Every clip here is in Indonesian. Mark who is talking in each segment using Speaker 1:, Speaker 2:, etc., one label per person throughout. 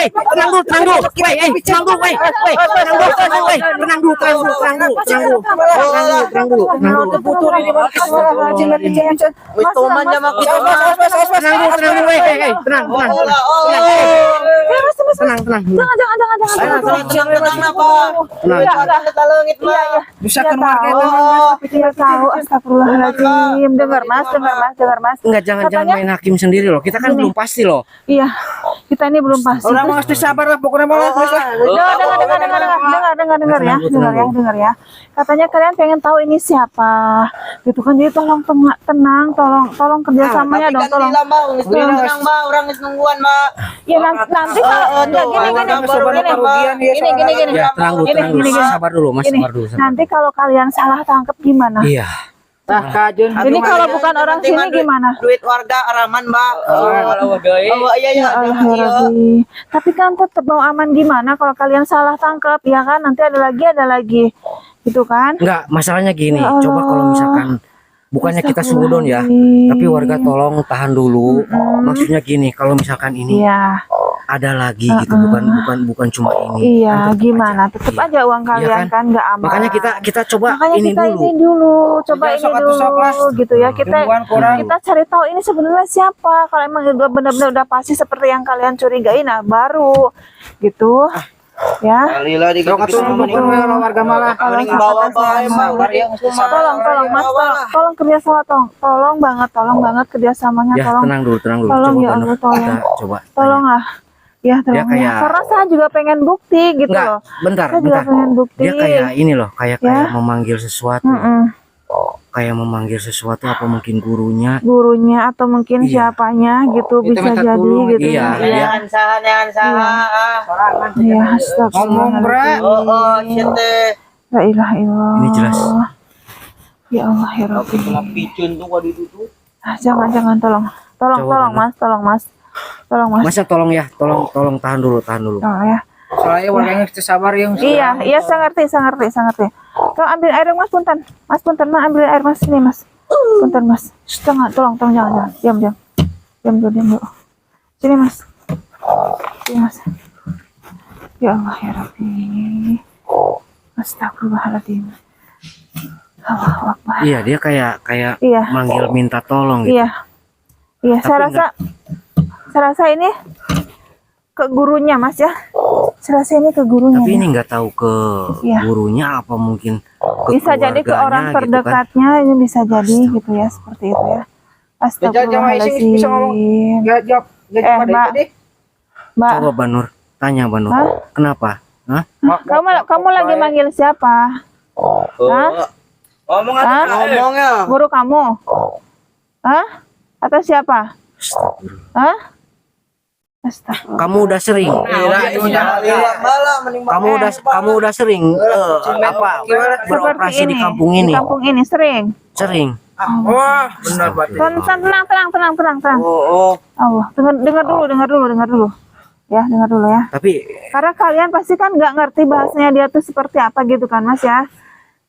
Speaker 1: tenang dulu, tenang dulu, tenang dulu, tenang dulu, tenang dulu.
Speaker 2: Putur ini
Speaker 3: Wis toman jama kita.
Speaker 1: Tenang.
Speaker 3: Tenang apa? Talengit mah.
Speaker 2: Dusakan warga itu.
Speaker 4: Tidak tahu, astagfirullahaladzim. Dengar mas.
Speaker 1: Enggak, jangan main hakim sendiri loh. Kita kan belum pasti loh.
Speaker 4: Iya, kita ini belum pasti.
Speaker 2: Orang mesti sabar lah, pokoknya malah.
Speaker 4: Dengar ya. Katanya kalian pengen tahu ini siapa, gitu kan? Jadi tolong tenang, tolong kerjasamanya dong, tolong.
Speaker 3: Tenang mah, orang geus nungguan mah.
Speaker 4: Ya nanti kalau gini.
Speaker 1: Ya, tenang dulu. Sabar dulu, Mas, sabar dulu.
Speaker 4: Nanti kalau kalian salah tangkap gimana?
Speaker 1: Iya.
Speaker 2: Kajun.
Speaker 4: Ini kalau bukan orang sini gimana?
Speaker 3: Duit warga araman, Mbak. Iya.
Speaker 4: Rabbi. Tapi kan tetap mau aman gimana kalau kalian salah tangkap, ya kan? Nanti ada lagi, gitu kan?
Speaker 1: Enggak, masalahnya gini.
Speaker 4: Ya Allah.
Speaker 1: Coba kalau misalkan bukannya kita sudon ya, tapi warga tolong tahan dulu. Maksudnya gini, kalau misalkan ini
Speaker 4: Iya.
Speaker 1: ada lagi gitu, bukan cuma ini.
Speaker 4: Iya,
Speaker 1: Kan tetep
Speaker 4: gimana?
Speaker 1: aja.
Speaker 4: Tetap
Speaker 1: Iya.
Speaker 4: aja uang
Speaker 1: Iya
Speaker 4: kalian kan nggak aman.
Speaker 1: Makanya kita coba
Speaker 4: Makanya
Speaker 1: ini
Speaker 4: kita
Speaker 1: dulu.
Speaker 4: coba ini
Speaker 2: Sok
Speaker 4: dulu, gitu ya. Kita cari tahu ini sebenarnya siapa. Kalau emang udah benar-benar udah pasti seperti yang kalian curigai, nah baru gitu. Ya.
Speaker 3: Alila di
Speaker 2: warga malah.
Speaker 3: Mending bawa bae mah.
Speaker 4: Tolong kerjasama, tolong banget kerjasamanya,
Speaker 1: Ya,
Speaker 4: tolong.
Speaker 1: tenang dulu.
Speaker 4: Tolong
Speaker 1: Coba
Speaker 4: ya Allah,
Speaker 1: Banur,
Speaker 4: tolong.
Speaker 1: kita coba.
Speaker 4: Tolong lah. Ya, tolong.
Speaker 1: kayak-
Speaker 4: Karena saya juga pengen bukti gitu
Speaker 1: Enggak,
Speaker 4: loh.
Speaker 1: bentar.
Speaker 4: Saya juga pengen bukti.
Speaker 1: Dia kayak ini loh, kayak
Speaker 4: Ya.
Speaker 1: memanggil sesuatu. Kayak memanggil sesuatu, apa mungkin gurunya?
Speaker 4: Gurunya atau mungkin
Speaker 1: Iya.
Speaker 4: siapanya gitu,
Speaker 2: Itu
Speaker 4: bisa
Speaker 2: minta
Speaker 4: jadi
Speaker 2: tolong,
Speaker 4: gitu.
Speaker 1: iya.
Speaker 3: Jangan salah.
Speaker 4: Iya, astagfirullahaladzim.
Speaker 3: Shit teh.
Speaker 4: La ilaha illallah.
Speaker 1: Ini jelas.
Speaker 4: Ya Allah ya Rabbi.
Speaker 3: Kena picun tuh kok ditutup.
Speaker 4: Jangan tolong
Speaker 1: Coba,
Speaker 4: mas.
Speaker 1: Masa tolong ya, tolong tahan dulu.
Speaker 4: Tolong ya.
Speaker 2: Soalnya warganya mesti sabar yang.
Speaker 4: Iya, saya ngerti. Tolong ambil air mas, punten, ambil air mas ini mas. Punten mas. Tolong jangan. Diam dulu. Sini mas. Ya Allah ya Rabbi. Astagfirullahaladzim. Allahu Akbar.
Speaker 1: Iya, dia kayak
Speaker 4: Iya.
Speaker 1: manggil minta tolong gitu.
Speaker 4: Iya, saya rasa ini ke gurunya mas ya. Saya rasa ini ke gurunya.
Speaker 1: Tapi
Speaker 4: ya.
Speaker 1: ini nggak tahu ke
Speaker 4: Iya.
Speaker 1: gurunya apa mungkin ke
Speaker 4: Bisa jadi ke
Speaker 1: keluarganya
Speaker 4: orang
Speaker 1: gitu kan.
Speaker 4: terdekatnya, ini bisa jadi gitu ya, seperti itu ya. Astagfirullahaladzim. Mbak,
Speaker 1: Coba Banur, tanya Banur.
Speaker 4: Hah?
Speaker 1: Kenapa? Hah?
Speaker 4: kamu lagi manggil siapa? Hah?
Speaker 3: Ngomongnya.
Speaker 4: Guru kamu? Hah? Atau siapa?
Speaker 1: Astagfirullah.
Speaker 4: Hah? Astagfirullah.
Speaker 1: Kamu udah sering. Kamu udah sering beroperasi di kampung ini.
Speaker 4: Di kampung ini sering.
Speaker 1: Sering.
Speaker 2: Wah, benar banget.
Speaker 4: Tenang. Allah, dengar dulu. Ya, dengar dulu ya.
Speaker 1: Tapi
Speaker 4: Karena kalian pasti kan nggak ngerti bahasanya dia tuh seperti apa gitu kan, Mas ya?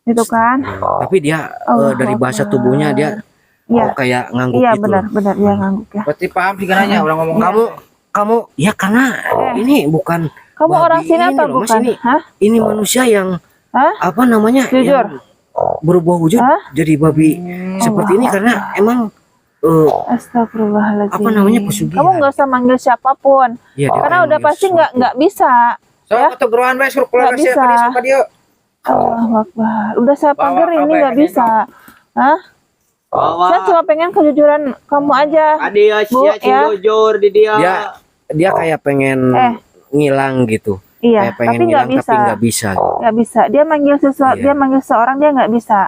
Speaker 4: Gitu kan?
Speaker 1: dia
Speaker 4: Allah
Speaker 1: dari bahasa
Speaker 4: Akbar.
Speaker 1: tubuhnya dia
Speaker 4: Iya.
Speaker 1: kayak ngangguk
Speaker 4: Iya,
Speaker 1: gitu.
Speaker 4: benar ya ngangguk ya.
Speaker 2: Berarti paham sih nanya orang ngomong.
Speaker 1: Kamu ya karena ini bukan
Speaker 4: Kamu
Speaker 1: babi
Speaker 4: orang sini
Speaker 1: ini
Speaker 4: atau
Speaker 1: loh, Mas,
Speaker 4: bukan?
Speaker 1: ini,
Speaker 4: Hah?
Speaker 1: ini manusia yang
Speaker 4: Hah?
Speaker 1: apa namanya?
Speaker 4: Jujur.
Speaker 1: Yang berubah wujud
Speaker 4: Hah?
Speaker 1: jadi babi seperti ini karena emang
Speaker 4: Astagfirullahaladzim.
Speaker 1: apa namanya, pesugihan.
Speaker 4: Kamu nggak usah manggil siapapun.
Speaker 1: Iya, dia
Speaker 4: Karena
Speaker 1: kayak
Speaker 4: udah
Speaker 1: manggil
Speaker 4: pasti
Speaker 1: sesuatu.
Speaker 4: nggak bisa.
Speaker 2: So, atau geruan bae suruh keluar
Speaker 4: Nggak bisa.
Speaker 2: siapa dia.
Speaker 4: Allahu Akbar. Udah saya panggil
Speaker 2: Bawa
Speaker 4: ini
Speaker 2: apa
Speaker 4: nggak
Speaker 2: yang
Speaker 4: bisa. Hah? Saya cuma pengen kejujuran kamu aja.
Speaker 3: Dia
Speaker 4: Bu, ya.
Speaker 3: jujur di dia.
Speaker 1: Dia kayak pengen ngilang gitu.
Speaker 4: Iya,
Speaker 1: Kayak pengen
Speaker 4: tapi nggak
Speaker 1: ngilang
Speaker 4: bisa.
Speaker 1: tapi nggak bisa. Gitu.
Speaker 4: Nggak bisa. Dia manggil sesuatu,
Speaker 1: Iya.
Speaker 4: dia manggil seorang dia nggak bisa.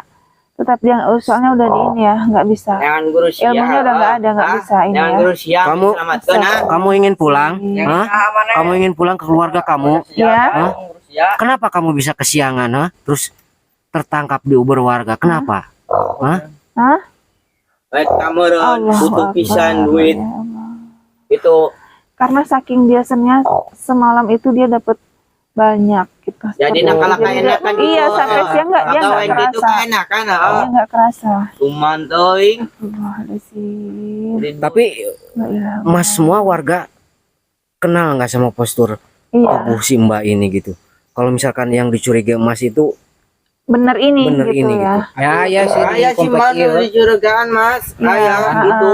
Speaker 4: Tetap dia soalnya udah di ini ya, nggak bisa.
Speaker 3: Jangan guru siang.
Speaker 4: Ilmunya udah nggak ada, nggak bisa ini
Speaker 3: Jangan
Speaker 4: ya.
Speaker 3: guru siang.
Speaker 1: Kamu-
Speaker 3: selamatkan ah.
Speaker 1: Kamu ingin pulang? Hah? Kamu ingin pulang ke keluarga kamu?
Speaker 4: Ya.
Speaker 1: Hah? Kenapa kamu bisa kesiangan? Hah? Terus tertangkap di Uber warga? Kenapa? Hah?
Speaker 4: Hah?
Speaker 3: Baik kamu Ron,
Speaker 4: Allahu
Speaker 3: butuh
Speaker 4: Akbar.
Speaker 3: pisan duit
Speaker 4: Ya Allah.
Speaker 3: itu.
Speaker 4: Karena saking biasanya semalam itu dia dapat banyak gitu.
Speaker 3: Jadi
Speaker 4: Seperti
Speaker 3: nakal
Speaker 4: itu. Jadi
Speaker 3: keenakan
Speaker 4: dia- Iya, sampai siang dia nggak
Speaker 3: Pegawai gitu
Speaker 4: kerasa.
Speaker 3: keenakan
Speaker 4: Dia nggak kerasa.
Speaker 3: Cuman teuing.
Speaker 4: Astagfirullahaladzim.
Speaker 1: Tapi
Speaker 4: La ilaha
Speaker 1: Mas semua warga kenal nggak sama postur
Speaker 4: Iya,
Speaker 1: tubuh si Mbak ini gitu. Kalau misalkan yang dicurigai emas itu
Speaker 4: bener ini
Speaker 1: bener
Speaker 4: gitu
Speaker 1: ini
Speaker 4: ya.
Speaker 1: gitu.
Speaker 2: Ya ya sih.
Speaker 3: Ayah si Mbak dicurigaan Mas. Ayah
Speaker 4: Iya,
Speaker 3: gitu.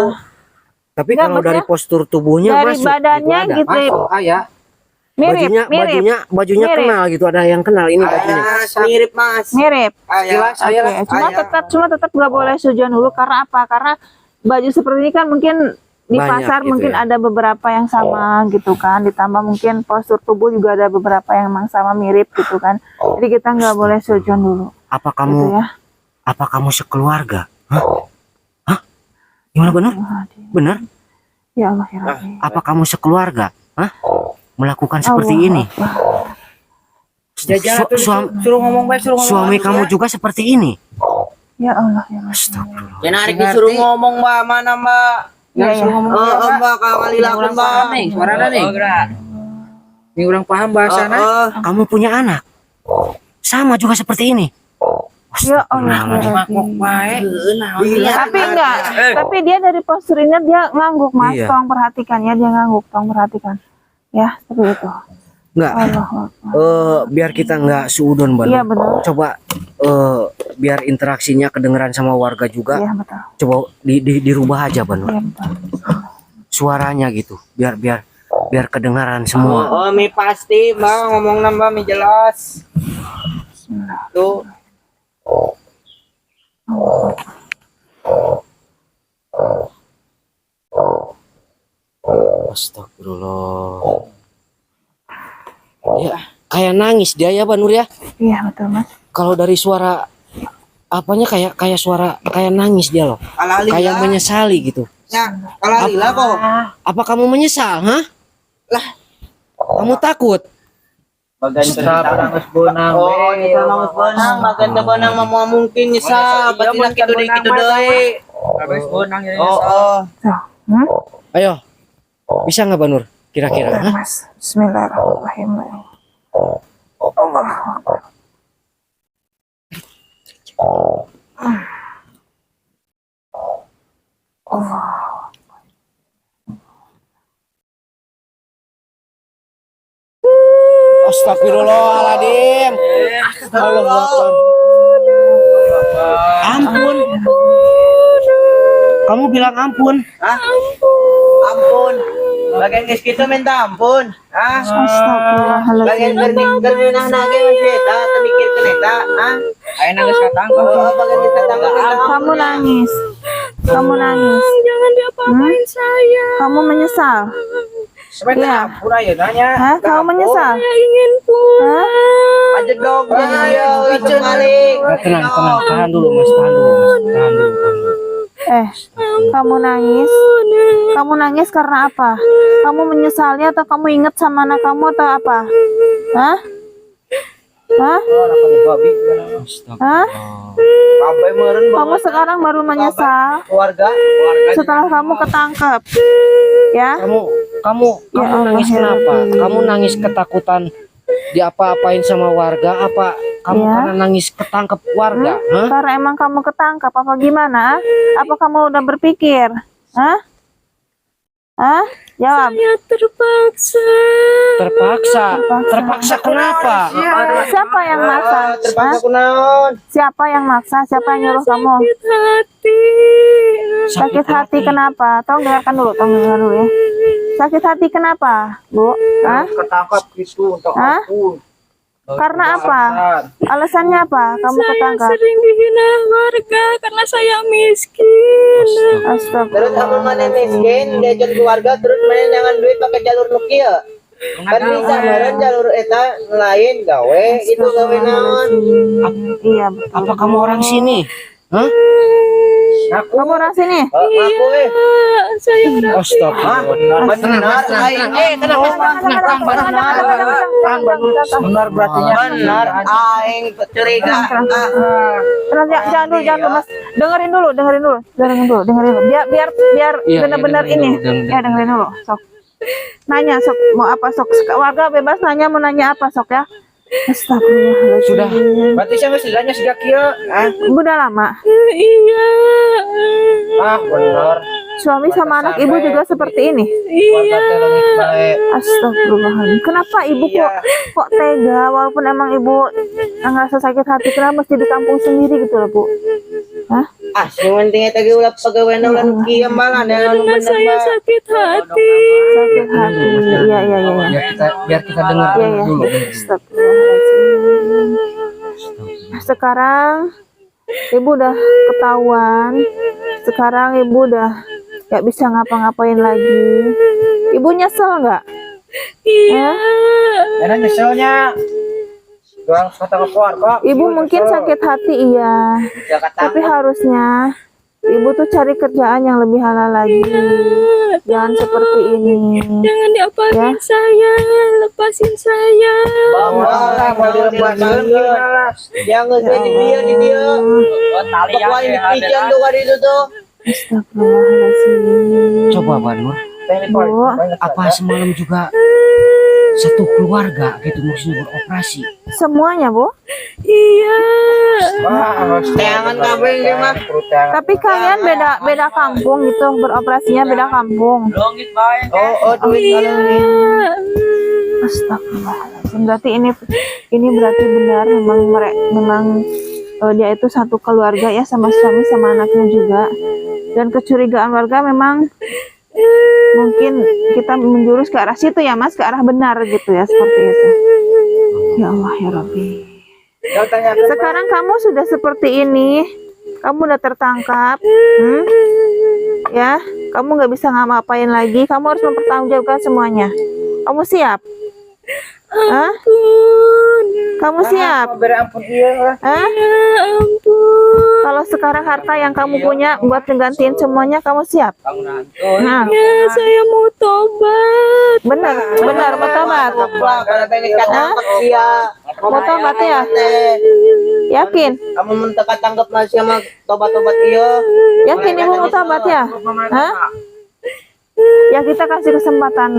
Speaker 1: Tapi
Speaker 4: Nggak,
Speaker 1: kalau dari
Speaker 4: maksudnya
Speaker 1: postur tubuhnya
Speaker 4: dari
Speaker 1: masuk
Speaker 4: badannya
Speaker 1: ada.
Speaker 4: gitu.
Speaker 2: Masuk ayah.
Speaker 4: Mirip, mirip,
Speaker 1: Bajunya
Speaker 4: Mirip.
Speaker 1: kenal gitu, ada yang kenal ini bajunya.
Speaker 3: Ayah mirip Mas.
Speaker 4: mirip.
Speaker 3: Ayah.
Speaker 2: Jelas ayah.
Speaker 4: Oke, cuma
Speaker 3: Ayah.
Speaker 4: tetap nggak boleh sujon dulu karena apa? Karena baju seperti ini kan mungkin di
Speaker 1: Banyak
Speaker 4: pasar
Speaker 1: gitu
Speaker 4: mungkin
Speaker 1: ya.
Speaker 4: ada beberapa yang sama gitu kan, ditambah mungkin postur tubuh juga ada beberapa yang emang sama mirip gitu kan. Jadi kita nggak boleh sujon dulu
Speaker 1: Apa
Speaker 4: gitu
Speaker 1: kamu
Speaker 4: ya.
Speaker 1: apa kamu sekeluarga? Hah? Gimana benar? Benar?
Speaker 4: Ya Allah ya Rabbi.
Speaker 1: Apa kamu sekeluarga? Hah? Melakukan seperti
Speaker 4: Allah
Speaker 1: ini?
Speaker 4: Akbar.
Speaker 2: Jajan tuh
Speaker 1: Suami
Speaker 2: suruh ngomong baik, suruh ngomong.
Speaker 1: suami kamu juga seperti ini?
Speaker 4: Ya Allah ya Rabbi.
Speaker 1: Astagfirullah.
Speaker 3: Ya narik disuruh ngomong Mbak, mana Mbak?
Speaker 4: Ya,
Speaker 2: Suruh
Speaker 4: ya.
Speaker 2: ngomong.
Speaker 3: Mbak kali laku
Speaker 2: Orang
Speaker 3: Mbak.
Speaker 2: paham nih, suaranya nih. Ini orang paham bahasanya.
Speaker 1: Kamu punya anak? Sama juga seperti ini?
Speaker 4: Ya Allah ya
Speaker 2: Makmuk
Speaker 4: Rabbi.
Speaker 2: baik.
Speaker 4: Tapi enggak, tapi dia dari posturnya dia ngangguk Mas.
Speaker 1: Iya.
Speaker 4: Tolong perhatikan ya, dia ngangguk, tolong perhatikan. Ya, seperti itu.
Speaker 1: Enggak.
Speaker 4: Allah Akbar.
Speaker 1: Biar kita nggak suudon, Mbak.
Speaker 4: Iya benar.
Speaker 1: Coba biar interaksinya kedengeran sama warga juga.
Speaker 4: Iya betul.
Speaker 1: Coba dirubah aja, Ban.
Speaker 4: Iya betul.
Speaker 1: Suaranya gitu. Biar kedengaran semua.
Speaker 3: Oh, mi pasti Mbak ngomong nambah mi jelas. Tuh.
Speaker 1: Astagfirullah. Ya, kayak nangis dia ya, Banur ya.
Speaker 4: Iya betul Mas.
Speaker 1: Kalau dari suara apanya kayak suara kayak nangis dia loh.
Speaker 3: Alali
Speaker 1: Kayak menyesali gitu.
Speaker 3: Ya, alali lah kok.
Speaker 1: Apa kamu menyesal, hah?
Speaker 3: Lah.
Speaker 1: Kamu takut?
Speaker 3: Bagan
Speaker 2: Sabar ngus bonang.
Speaker 3: Oh, nyesal nangis bonang, maganda bonang mau mungkin nyesal, pasti nak gitu deh gitu deh.
Speaker 2: Habis bonang ya.
Speaker 3: Oh.
Speaker 4: Tuh. Hmm?
Speaker 1: Ayo. Bisa nggak, Banur? Kira-kira,
Speaker 4: Bentar,
Speaker 1: hah?
Speaker 4: Mas. Bismillahirrahmanirrahim. Allah Akbar. Allah.
Speaker 1: Astagfirullahaladzim. Allah Akbar. Ampun. Kamu bilang ampun.
Speaker 3: Hah? Ampun. Bagian geus kitu minta ampun. Hah? Bagian
Speaker 4: Astagfirullahaladzim.
Speaker 3: germinah nage masih eta teu mikir ke eta. Hah?
Speaker 2: Ayo nangis katangkep.
Speaker 3: Oh, bagian kita tangga minta ampun.
Speaker 4: Kamu nangis. Kamu nangis.
Speaker 5: Jangan diapa-apain saya.
Speaker 4: Kamu menyesal.
Speaker 2: Sebentar
Speaker 4: Iya.
Speaker 2: ampun aja nanya.
Speaker 4: Hah? Kamu menyesal?
Speaker 5: Saya ingin pulang.
Speaker 4: Hah?
Speaker 3: Aja dong ya, icun balik.
Speaker 1: Tenang. Tahan dulu, Mas. Tahan dulu.
Speaker 4: Kamu nangis. Kamu nangis karena apa? Kamu menyesalnya atau kamu ingat sama anak kamu atau apa? Hah? Hah? Hah?
Speaker 3: Sampai meureun
Speaker 4: Kamu sekarang baru menyesal
Speaker 3: keluarga.
Speaker 4: setelah kamu ketangkep. Ya?
Speaker 1: Kamu
Speaker 4: Ya Allah,
Speaker 1: nangis
Speaker 4: ya
Speaker 1: kenapa?
Speaker 4: Rabbi.
Speaker 1: Kamu nangis ketakutan diapa-apain sama warga? Apa kamu
Speaker 4: Ya.
Speaker 1: karena nangis ketangkep warga? Hah?
Speaker 4: Karena emang kamu ketangkap apa gimana? Apa kamu udah berpikir? Hah? Hah? Jawab.
Speaker 5: Saya terpaksa.
Speaker 1: Terpaksa kenapa?
Speaker 4: Siapa yang maksa?
Speaker 3: Terpaksa
Speaker 4: Hah?
Speaker 3: kunaon?
Speaker 4: Siapa yang maksa? Siapa yang nyuruh kamu?
Speaker 5: Sakit hati.
Speaker 4: Sakit hati kenapa? Tolong dengarkan dulu, ya. Sakit hati kenapa, Bu? Hah?
Speaker 2: Ketangkap gitu untuk
Speaker 4: Hah?
Speaker 2: ampun.
Speaker 4: Karena apa? Alasannya apa? Kamu
Speaker 5: Saya
Speaker 4: ketangkap?
Speaker 5: sering dihina warga karena saya miskin.
Speaker 3: Terus
Speaker 4: Astagfirullah.
Speaker 3: amun mana miskin, diajak keluarga terus mana jangan duit pakai jalur nukia. Kan bisa meureun jalur eta lain gawe itu gawe naon.
Speaker 4: Iya betul.
Speaker 1: Apa kamu orang sini? Hah?
Speaker 4: Kamu orang sini?
Speaker 3: Aku
Speaker 5: Saya orang
Speaker 1: Astagfirullah.
Speaker 3: benar aing
Speaker 2: Benar berarti
Speaker 3: benar aing curiga.
Speaker 4: Terus jangan dulu Mas. Dengerin dulu. Biar
Speaker 1: Iya,
Speaker 4: benar-benar
Speaker 1: dengerin
Speaker 4: ini.
Speaker 1: dulu, dengerin.
Speaker 4: Ya dengerin dulu. Sok. Nanya sok mau apa sok. Warga bebas nanya mau nanya apa sok ya. Astagfirullahaladzim.
Speaker 1: Sudah.
Speaker 2: Berarti saya sedanya sudah kia.
Speaker 4: Ibu udah lama.
Speaker 5: Iya.
Speaker 2: Ah, benar.
Speaker 4: Suami sama anak ibu juga seperti ini.
Speaker 2: Warga teh leungit bae.
Speaker 4: Astagfirullahaladzim. Kenapa ibu kok tega walaupun emang ibu ngerasa sakit hati, kenapa mesti di kampung sendiri gitu loh, Bu? Hah?
Speaker 3: Ah, yang penting eta ge ulah pagawean ulah nu kieu malah dan anu
Speaker 5: Karena
Speaker 3: bener
Speaker 5: saya
Speaker 3: mah.
Speaker 5: sakit hati.
Speaker 4: Sakit hati. Iya, iya, iya.
Speaker 1: Biar kita dengar
Speaker 4: Iya, iya.
Speaker 1: dulu.
Speaker 4: Astagfirullahaladzim. Sekarang ibu udah ketahuan. Sekarang ibu udah gak bisa ngapa-ngapain lagi. Ibu nyesel nggak?
Speaker 5: Iya.
Speaker 2: Enak nyeselnya. Doang kata keluar kok.
Speaker 4: Ibu mungkin sakit hati, iya. Tapi harusnya ibu tuh cari kerjaan yang lebih halal lagi. Jangan seperti ini.
Speaker 5: Jangan diapain saya, lepasin saya.
Speaker 3: Bawa mau dilepasin gimana? Jangan jadi dia di dia. Bawa ini pijan tuh kali itu tuh.
Speaker 4: Astagfirullahaladzim.
Speaker 1: Coba Banur,
Speaker 4: Bu,
Speaker 1: apa semalam juga satu keluarga gitu maksudnya beroperasi?
Speaker 4: semuanya, Bu.
Speaker 5: Iya.
Speaker 3: Jangan kabeh ge mah.
Speaker 4: Tapi kalian beda kampung gitu, beroperasinya beda kampung.
Speaker 2: Leungit bae.
Speaker 3: Oh, duit kalau ini.
Speaker 4: Astagfirullahaladzim. Berarti ini berarti benar memang dia itu satu keluarga ya, sama suami sama anaknya juga. Dan kecurigaan warga memang mungkin kita menjurus ke arah situ ya, Mas, ke arah benar gitu ya, seperti itu. Ya Allah ya Rabbi. Sekarang kamu sudah seperti ini, kamu udah tertangkap, ya, kamu nggak bisa ngapain lagi, kamu harus mempertanggungjawabkan semuanya. Kamu siap? Hah? Kamu siap?
Speaker 2: Beri ampun iya.
Speaker 4: Hah?
Speaker 5: Ya ampun.
Speaker 4: Kalau sekarang harta yang kamu punya buat ngegantiin semuanya, kamu siap? Nah,
Speaker 5: Ya, saya mau tobat.
Speaker 4: benar mau tobat.
Speaker 3: Wah, kalau pengen katangkep sia.
Speaker 4: Mau tobat ya? Yakin?
Speaker 3: Kamu mun teu katangkep mah sia mah tobat-tobat ieu.
Speaker 4: Yakin ibu mau tobat ya? Hah? Ya kita kasih kesempatan,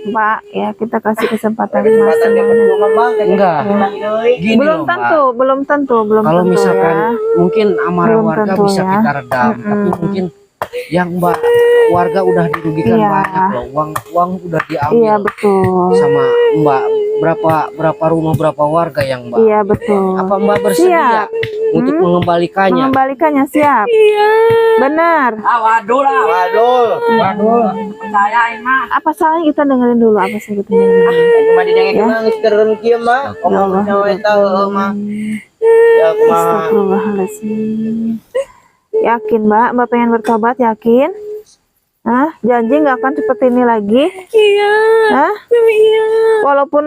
Speaker 4: Pak. Ya kita kasih kesempatan Mas.
Speaker 1: Enggak. Gini
Speaker 4: Belum
Speaker 1: loh,
Speaker 4: tentu,
Speaker 1: Mbak.
Speaker 4: belum tentu
Speaker 1: Kalau misalkan
Speaker 4: ya.
Speaker 1: mungkin amarah
Speaker 4: Belum
Speaker 1: warga
Speaker 4: tentu
Speaker 1: bisa
Speaker 4: ya.
Speaker 1: kita redam, tapi mungkin yang Mbak warga udah dirugikan
Speaker 4: Iya.
Speaker 1: banyak loh. Uang udah diambil
Speaker 4: Iya betul.
Speaker 1: sama Mbak. Berapa rumah, berapa warga yang Mbak?
Speaker 4: Iya betul.
Speaker 1: Apa Mbak bersedia
Speaker 4: Siap.
Speaker 1: untuk mengembalikannya?
Speaker 4: Mengembalikannya siap.
Speaker 5: Iya.
Speaker 4: Benar.
Speaker 2: Waduh. Percaya mah.
Speaker 4: Apa salahnya kita dengerin dulu? Apa sih kita dengerin dulu?
Speaker 3: Cuma didengek nangis keren kieu mah. Omong nyawa eta heuh mah. Ya kumaha.
Speaker 4: Astagfirullahaladzim. Yakin Mbak pengen bertobat, yakin? Hah? Janji nggak akan seperti ini lagi?
Speaker 5: Iya.
Speaker 4: Hah?
Speaker 5: Iya.
Speaker 4: Walaupun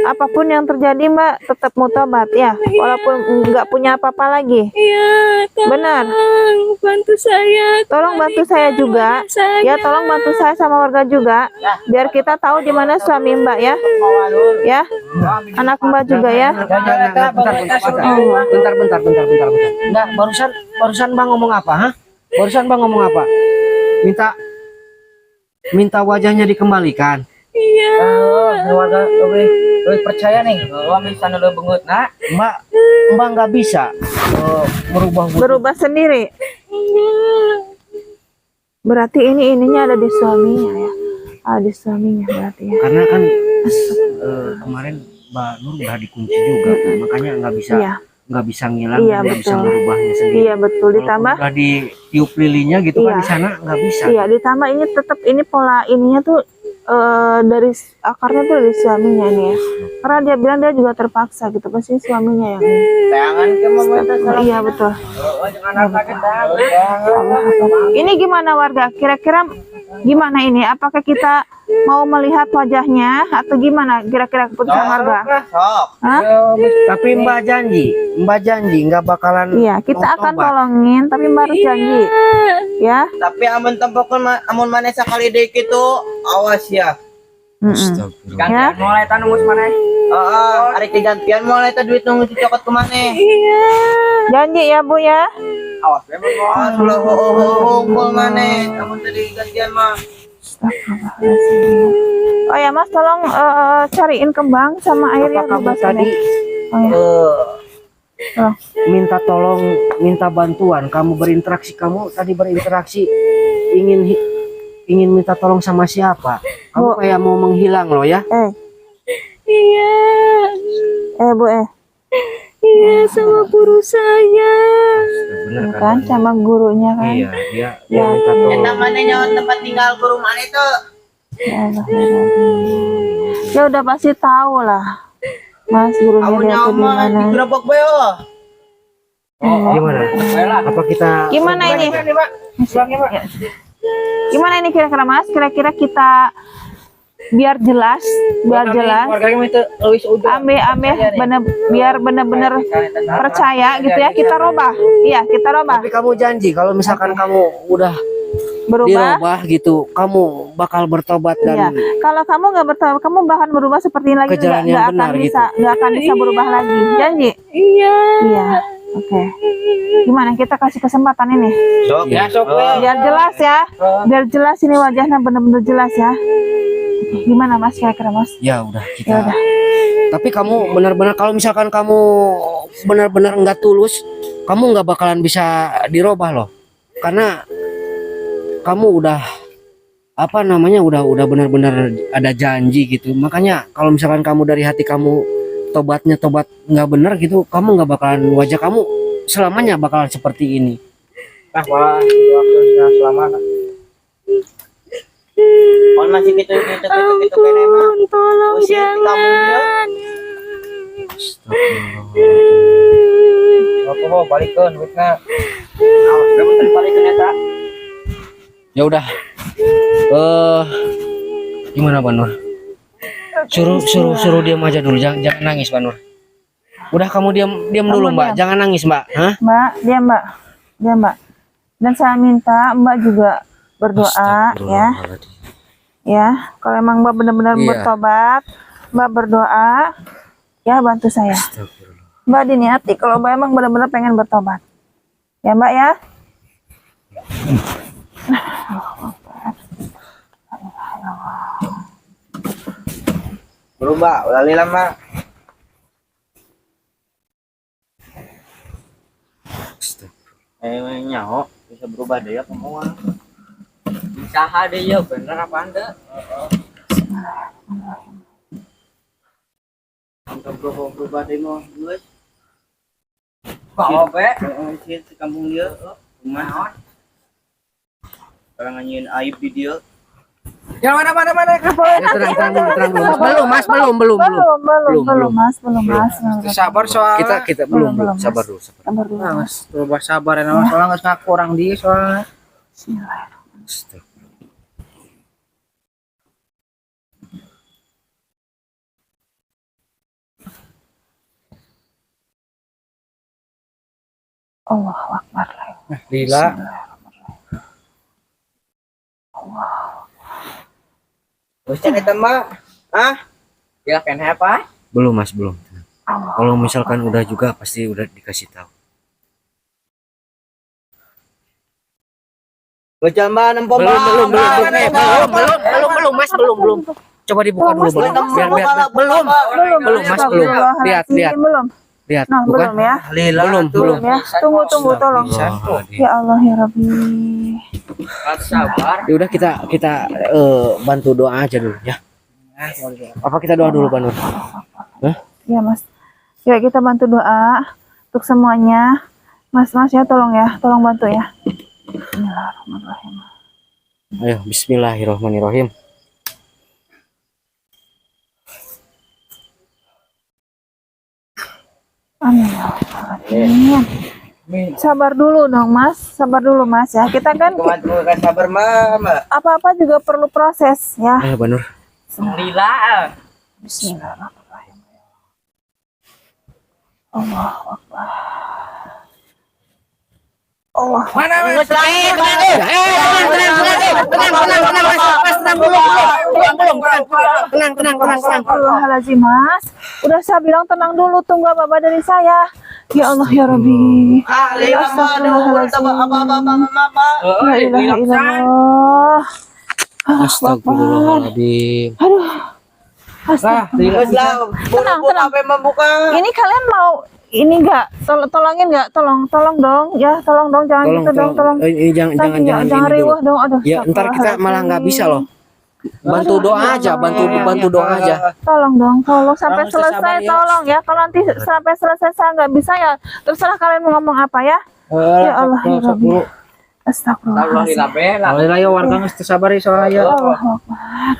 Speaker 4: apapun yang terjadi Mbak tetap mau tobat ya, walaupun nggak punya apa-apa lagi.
Speaker 5: Iya.
Speaker 4: Benar.
Speaker 5: Bantu saya.
Speaker 4: Tolong bantu saya juga. Ya, tolong bantu saya sama warga juga, biar kita tahu di mana suami Mbak ya. Ya, anak Mbak juga ya.
Speaker 1: Bentar. Enggak, barusan Bang ngomong apa, hah? Barusan Bang ngomong apa? Minta wajahnya dikembalikan.
Speaker 5: Iya.
Speaker 2: Warga lebih percaya nih. Uang di sana lebih bengut nak.
Speaker 1: Mbak nggak bisa merubah wujud.
Speaker 4: Berubah sendiri. Berarti ininya ada di suaminya ya. Ada di suaminya berarti ya.
Speaker 1: Karena kan kemarin Mbak Nur udah dikunci juga, makanya
Speaker 4: Iya.
Speaker 1: nggak bisa ngilang,
Speaker 4: Iya,
Speaker 1: nggak bisa
Speaker 4: betul.
Speaker 1: merubahnya sendiri.
Speaker 4: Iya betul,
Speaker 1: Walaupun
Speaker 4: ditambah
Speaker 1: udah ditiup lilinnya gitu kan
Speaker 4: Iya.
Speaker 1: di sana nggak bisa.
Speaker 4: iya, ditambah ini tetap ini pola ininya tuh dari akarnya tuh dari suaminya ini ya. Karena dia bilang dia juga terpaksa gitu, pasti suaminya yang ini.
Speaker 3: Tayangan ke pemerintah salah.
Speaker 4: Iya betul.
Speaker 2: Jangan sakit dah.
Speaker 4: Ini gimana warga? Kira-kira gimana ini? Apakah kita mau melihat wajahnya atau gimana? Kira-kira keputusan warga?
Speaker 3: Sok.
Speaker 4: Hah?
Speaker 1: Tapi Mbak janji nggak bakalan.
Speaker 4: Iya, kita
Speaker 1: mau
Speaker 4: akan
Speaker 1: tobat.
Speaker 4: tolongin, tapi Mbak harus janji, ya.
Speaker 3: Tapi amun tempokon amun maneh sakali deui kitu awas ya.
Speaker 1: Astagfirullah.
Speaker 4: Ya.
Speaker 2: Mulai tanam mus mana?
Speaker 3: Heeh, ari digantian mulai eta duit nu dicokot ku maneh.
Speaker 5: Iya.
Speaker 4: Janji ya Bu ya.
Speaker 3: Awas memang sulah heuh maneh amun tadi gantian mah.
Speaker 4: Astagfirullahaladzim. Oh ya Mas, tolong cariin kembang sama air
Speaker 1: Apa
Speaker 4: yang
Speaker 1: kamu
Speaker 4: bebas
Speaker 1: tadi
Speaker 4: ini. Oh, ya. Oh.
Speaker 1: minta tolong, minta bantuan, kamu berinteraksi ingin minta tolong sama siapa? Kamu
Speaker 4: Bu.
Speaker 1: kayak mau menghilang loh ya.
Speaker 5: Iya.
Speaker 4: Bu
Speaker 5: Iya sama guru saya.
Speaker 1: Benar
Speaker 4: kan sama gurunya kan.
Speaker 1: Iya, dia
Speaker 4: Ya,
Speaker 1: minta
Speaker 3: Yang
Speaker 1: tolong.
Speaker 3: namanya nyawa tempat tinggal ke rumah itu.
Speaker 4: Ya Allah, ya Rabbi. Ya udah pasti tahu lah. Mas gurunya
Speaker 3: Kamu
Speaker 4: dia tuh di
Speaker 3: nyawa
Speaker 4: mana.
Speaker 3: digerebek beo.
Speaker 1: Gimana? Apa kita
Speaker 4: Gimana ini? Gimana ini kira-kira Mas? Kira-kira kita biar jelas,
Speaker 2: Warganya itu wis udah.
Speaker 4: ame bener biar bener-bener percaya gitu ya, kita robah. Iya, kita robah.
Speaker 1: Tapi kamu janji kalau misalkan kamu udah
Speaker 4: Berubah.
Speaker 1: dirubah gitu, kamu bakal bertobat
Speaker 4: Iya.
Speaker 1: dan
Speaker 4: Kalau kamu nggak bertobat, kamu bahkan berubah seperti ini lagi
Speaker 1: Ke jalan yang
Speaker 4: nggak akan
Speaker 1: benar
Speaker 4: bisa, nggak akan bisa berubah lagi. Janji?
Speaker 5: Iya.
Speaker 4: Iya. Oke. Gimana kita kasih kesempatan ini?
Speaker 3: Sok
Speaker 1: Iya.
Speaker 3: sok we.
Speaker 4: Biar jelas ya. Biar jelas ini wajahnya bener-bener jelas ya. Gimana Mas kira-kira Mas?
Speaker 1: ya udah
Speaker 4: Ya
Speaker 1: kita.
Speaker 4: udah.
Speaker 1: Tapi kamu benar-benar kalau misalkan kamu benar-benar nggak tulus, kamu nggak bakalan bisa dirubah loh. Karena kamu udah apa namanya udah benar-benar ada janji gitu. Makanya kalau misalkan kamu dari hati kamu tobat nggak benar gitu, kamu nggak bakalan, wajah kamu selamanya bakalan seperti ini.
Speaker 2: Nah, wah, waktu selama
Speaker 3: On masih gitu kene mah.
Speaker 5: Tolong
Speaker 3: Usir di kampung dia.
Speaker 5: jangan.
Speaker 2: aku mau balikin duitnya.
Speaker 3: Kamu balikin eta.
Speaker 1: Ya udah. Gimana Banur? Suruh diam aja dulu, jangan nangis Banur. Udah kamu diam dulu
Speaker 4: Kamu
Speaker 1: Mbak,
Speaker 4: diam.
Speaker 1: jangan nangis Mbak. Hah?
Speaker 4: Mbak, dia Mbak. Dan saya minta Mbak juga berdoa ya. Ya, kalau emang Mbak benar-benar
Speaker 1: Iya.
Speaker 4: bertobat, Mbak berdoa ya, bantu saya. Mbak diniati kalau Mbak emang benar-benar pengen bertobat. Ya Mbak ya.
Speaker 3: Berubah, udah lama. Nyaho bisa berubah deh ya kamu. Usaha deh ya, bener apa anda? Untuk berubah deh mau guys. Kok apa? Sih di kampung dia, rumah. Orang nganyin aib di dia.
Speaker 2: Jangan mana.
Speaker 1: Ya, tenang dulu. Mas, belum.
Speaker 4: Belum Mas.
Speaker 2: Sabar soal.
Speaker 1: Kita
Speaker 4: Belum,
Speaker 1: belum.
Speaker 4: Mas.
Speaker 1: Sabar dulu.
Speaker 4: Sabar dulu,
Speaker 2: Nah,
Speaker 4: Mas.
Speaker 2: Mas, coba sabar ya, Mas. Soalnya nggak ngaku orang dia soalnya.
Speaker 4: Bismillahirrahmanirrahim. Allahu Akbar.
Speaker 2: Lila.
Speaker 3: Bocah eta mah. Ah? Ya kan apa?
Speaker 1: Belum Mas, belum. Kalau misalkan udah juga pasti udah dikasih tahu.
Speaker 3: Bocah mah nempel
Speaker 1: Belum Mas, belum. Coba dibuka dulu,
Speaker 4: Mas,
Speaker 1: belum. Biar belum. Mas, belum. Lihat.
Speaker 4: Belum.
Speaker 1: Lihat,
Speaker 4: Nah,
Speaker 1: bukan?
Speaker 4: belum ya.
Speaker 1: Belum.
Speaker 4: Ya, tunggu tolong. Ya Allah ya Rabbi.
Speaker 3: Sabar.
Speaker 1: Ya udah kita bantu doa aja dulu ya. Apa kita doa dulu, Banur?
Speaker 4: Ya Mas. Ya kita bantu doa untuk semuanya. Mas ya tolong bantu ya. Bismillahirrahmanirrahim.
Speaker 1: Ayo, bismillahirrahmanirrahim.
Speaker 4: Amin. Ya Allah. Amin. Sabar dulu dong Mas. Sabar dulu Mas ya. Kita kan
Speaker 3: Bukan sabar mah.
Speaker 4: apa-apa juga perlu proses ya.
Speaker 1: Ayo, Banur.
Speaker 3: Lila.
Speaker 4: Bismillahirrahmanirrahim. Allahu Akbar. Allah.
Speaker 2: Mana Mas?
Speaker 1: Tenang.
Speaker 4: Astagfirullahaladzim Mas. Udah saya bilang tenang dulu, tunggu apa-apa dari saya. Ya Allah ya Rabbi.
Speaker 3: Lila mah apa.
Speaker 4: La ilaha illallah.
Speaker 1: Astagfirullahaladzim.
Speaker 4: Aduh. Astagfirullah.
Speaker 3: Wes lah, buru-buru
Speaker 4: tenang.
Speaker 3: apa yang membuka?
Speaker 4: Ini kalian mau ini enggak? Tolongin enggak? Tolong dong. Ya, tolong dong, jangan gitu dong, tolong.
Speaker 1: Jangan
Speaker 4: Jangan
Speaker 1: ini dulu.
Speaker 4: riwah dong. Aduh.
Speaker 1: Ya ntar kita malah nggak bisa loh. Bantu doa aja, bantu doa aja.
Speaker 4: Tolong dong, tolong sampai
Speaker 3: Kamu harus
Speaker 4: selesai,
Speaker 3: sabar ya.
Speaker 4: tolong ya. Kalau nanti sampai selesai saya nggak bisa ya, terserah kalian mau ngomong apa ya. Ya Allah, ya Rabbi. Astagfirullahaladzim.
Speaker 1: Alhamdulillah ya warga nggak sabar ya soalnya ya.
Speaker 4: Allahu Akbar.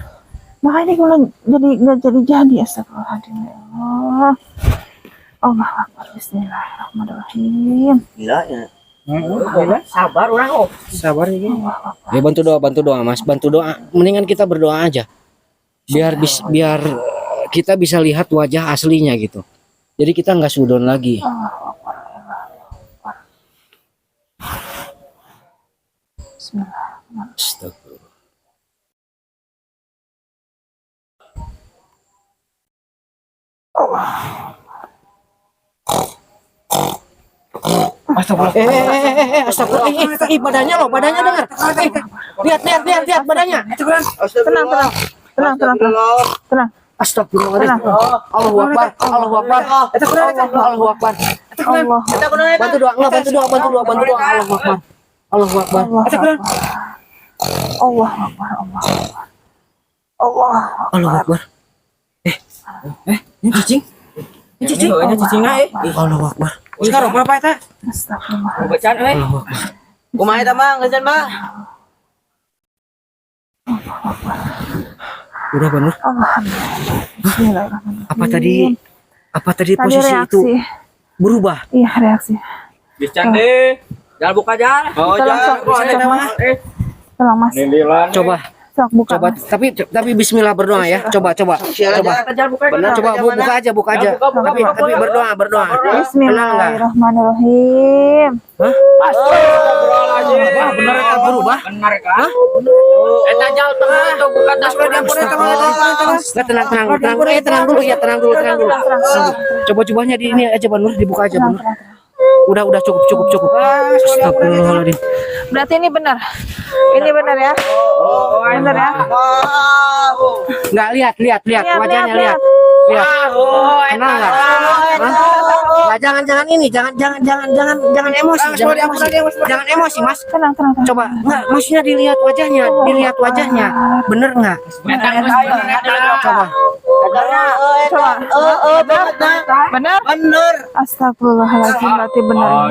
Speaker 4: Makanya kalau jadi nggak jadi astagfirullahaladzim ya Allah. Allahu Akbar. Bismillahirrahmanirrahim.
Speaker 3: Gila ya.
Speaker 2: Sabar orang oh.
Speaker 1: Sabar ya. Ya bantu doa Mas, bantu doa. Mendingan kita berdoa aja. Biar kita bisa lihat wajah aslinya gitu. Jadi kita nggak sudon lagi.
Speaker 4: Bismillah.
Speaker 1: Astagfirullah. Astagfirullah. Badannya dengar. Lihat badannya.
Speaker 4: Tenang.
Speaker 1: Astagfirullah. Allahu Akbar. Allah. Bantu doa. Allahu Akbar. Allahu Akbar. Allahu Akbar. Ini cicing.
Speaker 2: Ini cicing naik.
Speaker 1: Allahu Akbar.
Speaker 2: Sekarang berapa eta?
Speaker 4: Astagfirullah.
Speaker 2: Bacaan euy.
Speaker 1: Allahu Akbar.
Speaker 3: Kumaha eta Mang? Geus Mang.
Speaker 1: Udah bener.
Speaker 4: Alhamdulillah. Bismillahirrahmanirrahim.
Speaker 1: Apa tadi
Speaker 4: Tadi
Speaker 1: posisi
Speaker 4: reaksi.
Speaker 1: itu berubah?
Speaker 4: Iya, reaksi.
Speaker 2: Dicande. Jangan buka jalan. Oh,
Speaker 4: Tolong,
Speaker 2: jangan.
Speaker 4: sok, sok. Tolong Mas.
Speaker 1: Coba.
Speaker 4: Sok buka.
Speaker 1: Coba,
Speaker 4: Mas.
Speaker 1: tapi bismillah berdoa ya. Coba.
Speaker 2: Jangan buka
Speaker 3: Bener.
Speaker 2: jalan.
Speaker 1: Buka aja. Tapi berdoa.
Speaker 4: Bismillahirrahmanirrahim.
Speaker 2: Astagfirullahaladzim.
Speaker 1: Wah, bener kan berubah?
Speaker 2: Bener kan? Eta jauh tengah itu buka
Speaker 1: Tenang dulu. Coba-cobanya di ini aja Banur, dibuka aja Banur. Udah cukup. Astagfirullahaladzim.
Speaker 4: Berarti ini benar. Ini benar ya. Benar ya.
Speaker 1: Nggak lihat wajahnya lihat. Kenal nggak? Nah, jangan ini, jangan emosi, jangan emosi Mas.
Speaker 4: Tenang.
Speaker 1: Coba, nggak, maksudnya dilihat wajahnya, bener nggak? Coba.
Speaker 4: Benar?
Speaker 3: Bener.
Speaker 4: Astagfirullahaladzim, berarti benar.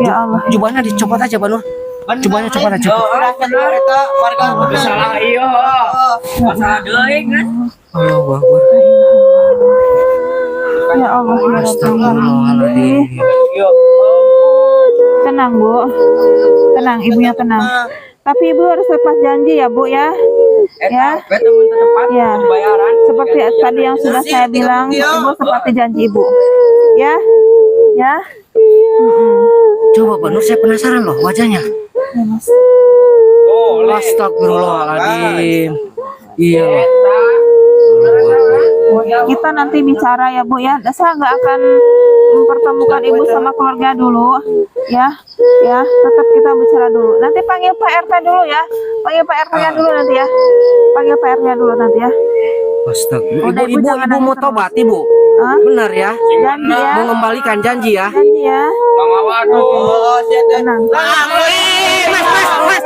Speaker 4: Ya Allah.
Speaker 1: Jubahnya dicopot aja Banur. Jubahnya copot aja.
Speaker 3: Udah bener eta warga.
Speaker 2: Salah iya. Masalah deui kan.
Speaker 1: Allahu Akbar.
Speaker 4: Ya Allah. Ya Rabbi.
Speaker 1: Astagfirullahaladzim.
Speaker 4: Tenang Bu. Tenang, ibunya tenang. Tapi ibu harus lepas janji ya Bu ya. Ya.
Speaker 2: Kita mun tepat
Speaker 4: Ya.
Speaker 2: bayaran.
Speaker 4: Seperti tadi yang sudah saya bilang, ibu seperti janji ibu. Ya. Ya.
Speaker 1: Coba Banur, saya penasaran loh wajahnya.
Speaker 4: Ya, Mas.
Speaker 1: Astagfirullahaladzim. Iya.
Speaker 4: Kita nanti bicara ya Bu ya. Saya nggak akan mempertemukan ibu sama keluarga dulu ya. Ya, tetap kita bicara dulu. Nanti panggil Pak RT dulu ya. Panggil Pak RT-nya dulu nanti ya. Panggil Pak RT-nya dulu nanti ya.
Speaker 1: Astagfirullah.
Speaker 4: Udah,
Speaker 1: Ibu
Speaker 4: jangan
Speaker 1: mau
Speaker 4: nangis
Speaker 1: tobat Ibu.
Speaker 4: Hah?
Speaker 1: Benar ya?
Speaker 4: Janji ya.
Speaker 1: Mau mengembalikan janji ya?
Speaker 4: Janji ya.
Speaker 2: Bang Awan.
Speaker 3: Oh, siapa?
Speaker 4: Tenang.
Speaker 1: Mas.